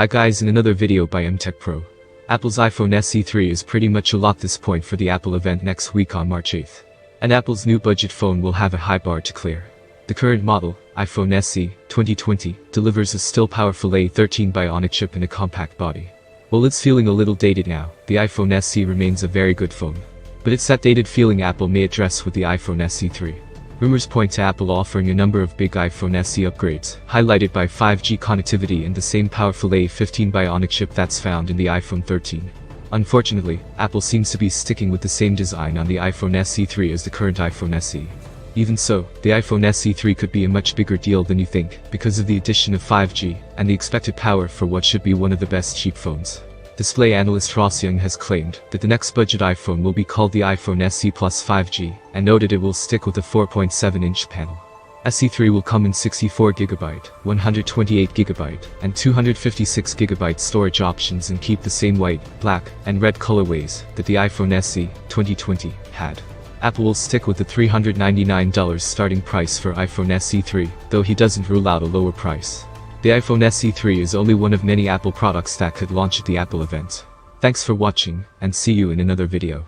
Hi guys, in another video by MTechPro. Apple's iPhone SE 3 is pretty much a lock this point for the Apple event next week on March 8th. And Apple's new budget phone will have a high bar to clear. The current model, iPhone SE 2020, delivers a still powerful A15 Bionic chip in a compact body. While it's feeling a little dated now, the iPhone SE remains a very good phone. But it's that dated feeling Apple may address with the iPhone SE 3. Rumors point to Apple offering a number of big iPhone SE upgrades, highlighted by 5G connectivity and the same powerful A15 Bionic chip that's found in the iPhone 13. Unfortunately, Apple seems to be sticking with the same design on the iPhone SE 3 as the current iPhone SE. Even so, the iPhone SE 3 could be a much bigger deal than you think, because of the addition of 5G, and the expected power for what should be one of the best cheap phones. Display analyst Ross Young has claimed that the next budget iPhone will be called the iPhone SE Plus 5G, and noted it will stick with a 4.7-inch panel. SE 3 will come in 64GB, 128GB, and 256GB storage options and keep the same white, black, and red colorways that the iPhone SE 2020 had. Apple will stick with the $399 starting price for iPhone SE 3, though he doesn't rule out a lower price. The iPhone SE 3 is only one of many Apple products that could launch at the Apple event. Thanks for watching, and see you in another video.